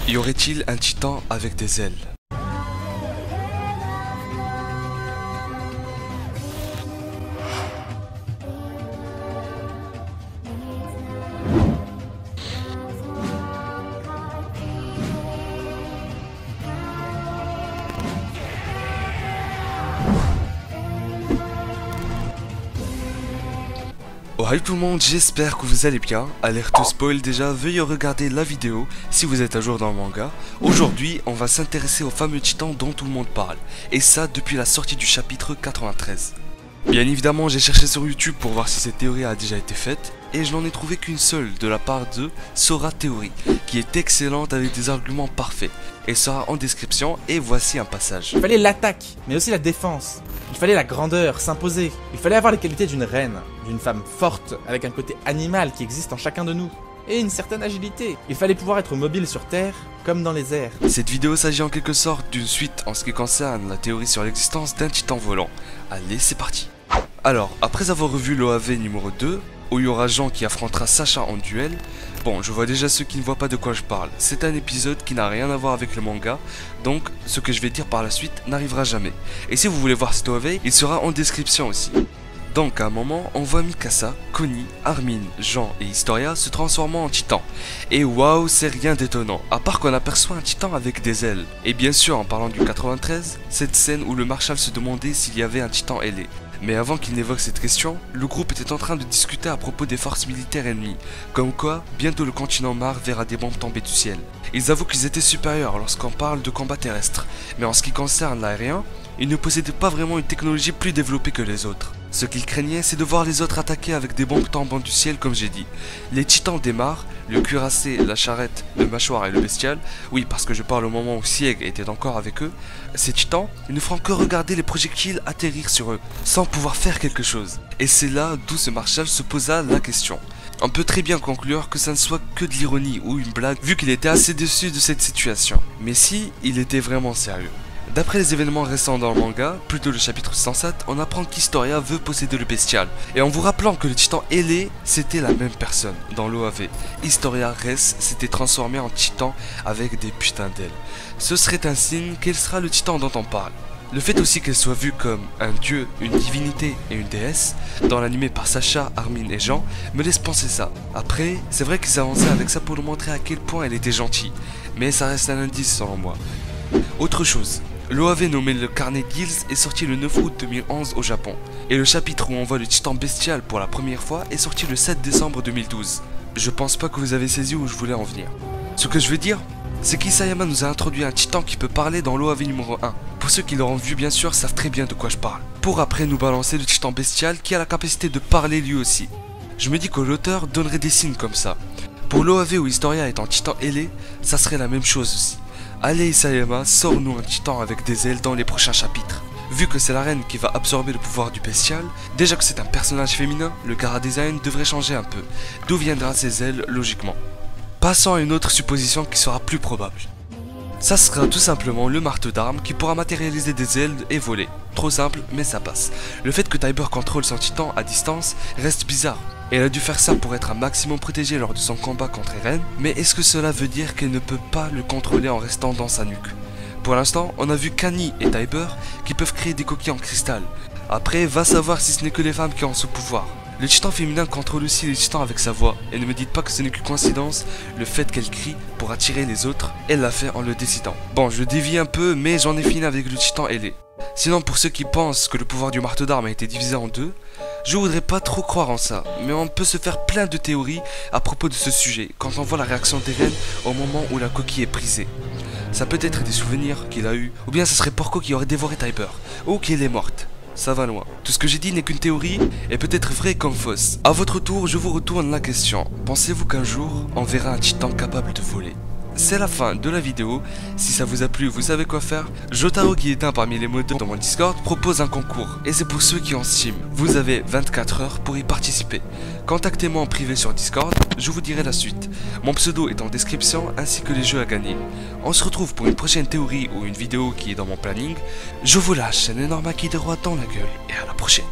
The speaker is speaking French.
Y aurait-il un titan avec des ailes? Oh hi tout le monde, j'espère que vous allez bien. Alerte spoil déjà, veuillez regarder la vidéo si vous êtes à jour dans le manga. Aujourd'hui, on va s'intéresser au fameux titan dont tout le monde parle. Et ça depuis la sortie du chapitre 93. Bien évidemment, j'ai cherché sur YouTube pour voir si cette théorie a déjà été faite. Et je n'en ai trouvé qu'une seule de la part de Sora Theory, qui est excellente avec des arguments parfaits. Elle sera en description et voici un passage. Il fallait l'attaque, mais aussi la défense. Il fallait la grandeur, s'imposer. Il fallait avoir les qualités d'une reine, d'une femme forte, avec un côté animal qui existe en chacun de nous. Et une certaine agilité. Il fallait pouvoir être mobile sur Terre, comme dans les airs. Cette vidéo s'agit en quelque sorte d'une suite en ce qui concerne la théorie sur l'existence d'un titan volant. Allez, c'est parti. Alors, après avoir revu l'OAV numéro 2, où il y aura Jean qui affrontera Sacha en duel, bon, je vois déjà ceux qui ne voient pas de quoi je parle. C'est un épisode qui n'a rien à voir avec le manga, donc ce que je vais dire par la suite n'arrivera jamais. Et si vous voulez voir cet OAV, il sera en description aussi. Donc à un moment, on voit Mikasa, Connie, Armin, Jean et Historia se transformant en titan. Et waouh, c'est rien d'étonnant, à part qu'on aperçoit un titan avec des ailes. Et bien sûr, en parlant du 93, cette scène où le Marshal se demandait s'il y avait un titan ailé. Mais avant qu'il n'évoque cette question, le groupe était en train de discuter à propos des forces militaires ennemies, comme quoi, bientôt le continent Mars verra des bombes tomber du ciel. Ils avouent qu'ils étaient supérieurs lorsqu'on parle de combat terrestre, mais en ce qui concerne l'aérien, ils ne possédaient pas vraiment une technologie plus développée que les autres. Ce qu'ils craignaient, c'est de voir les autres attaquer avec des bombes tombant du ciel comme j'ai dit. Les titans démarrent, le cuirassé, la charrette, le mâchoire et le bestial, oui parce que je parle au moment où Sieg était encore avec eux, ces titans, ils ne feront que regarder les projectiles atterrir sur eux, sans pouvoir faire quelque chose. Et c'est là d'où ce Marshal se posa la question. On peut très bien conclure que ça ne soit que de l'ironie ou une blague, vu qu'il était assez déçu de cette situation. Mais si, il était vraiment sérieux. D'après les événements récents dans le manga, plutôt le chapitre 107, on apprend qu'Historia veut posséder le bestial. Et en vous rappelant que le titan ailé, c'était la même personne dans l'OAV. Historia Res s'était transformé en titan avec des putains d'ailes. Ce serait un signe qu'elle sera le titan dont on parle. Le fait aussi qu'elle soit vue comme un dieu, une divinité et une déesse, dans l'animé par Sacha, Armin et Jean, me laisse penser ça. Après, c'est vrai qu'ils avançaient avec ça pour nous montrer à quel point elle était gentille, mais ça reste un indice selon moi. Autre chose, l'OAV nommé le Carnet Gills est sorti le 9 août 2011 au Japon, et le chapitre où on voit le titan bestial pour la première fois est sorti le 7 décembre 2012. Je pense pas que vous avez saisi où je voulais en venir. Ce que je veux dire, c'est qu'Isayama nous a introduit un titan qui peut parler dans l'OAV numéro 1. Pour ceux qui l'auront vu bien sûr savent très bien de quoi je parle. Pour après nous balancer le titan bestial qui a la capacité de parler lui aussi. Je me dis que l'auteur donnerait des signes comme ça. Pour l'OAV où Historia est en titan ailé, ça serait la même chose aussi. Allez Isayama, sors-nous un titan avec des ailes dans les prochains chapitres. Vu que c'est la reine qui va absorber le pouvoir du bestial, déjà que c'est un personnage féminin, le chara-design devrait changer un peu. D'où viendra ses ailes logiquement. Passons à une autre supposition qui sera plus probable. Ça sera tout simplement le marteau d'armes qui pourra matérialiser des ailes et voler. Trop simple, mais ça passe. Le fait que Tiber contrôle son titan à distance reste bizarre. Elle a dû faire ça pour être un maximum protégée lors de son combat contre Eren, mais est-ce que cela veut dire qu'elle ne peut pas le contrôler en restant dans sa nuque? Pour l'instant, on a vu Kani et Tiber qui peuvent créer des coquilles en cristal. Après, va savoir si ce n'est que les femmes qui ont ce pouvoir. Le titan féminin contrôle aussi les titans avec sa voix, et ne me dites pas que ce n'est qu'une coïncidence, le fait qu'elle crie pour attirer les autres, elle l'a fait en le décidant. Bon, je dévie un peu, mais j'en ai fini avec le titan ailé. Sinon, pour ceux qui pensent que le pouvoir du marteau d'armes a été divisé en deux, je voudrais pas trop croire en ça, mais on peut se faire plein de théories à propos de ce sujet, quand on voit la réaction d'Eren au moment où la coquille est brisée. Ça peut être des souvenirs qu'il a eu, ou bien ce serait Porco qui aurait dévoré Tiber, ou qu'elle est morte. Ça va loin. Tout ce que j'ai dit n'est qu'une théorie, et peut être vraie comme fausse. A votre tour, je vous retourne la question. Pensez-vous qu'un jour, on verra un titan capable de voler? C'est la fin de la vidéo. Si ça vous a plu, vous savez quoi faire. Jotaro, qui est un parmi les modeurs dans mon Discord, propose un concours. Et c'est pour ceux qui ont Steam. Vous avez 24 heures pour y participer. Contactez-moi en privé sur Discord, je vous dirai la suite. Mon pseudo est en description ainsi que les jeux à gagner. On se retrouve pour une prochaine théorie ou une vidéo qui est dans mon planning. Je vous lâche un énorme acquis de roi dans la gueule et à la prochaine.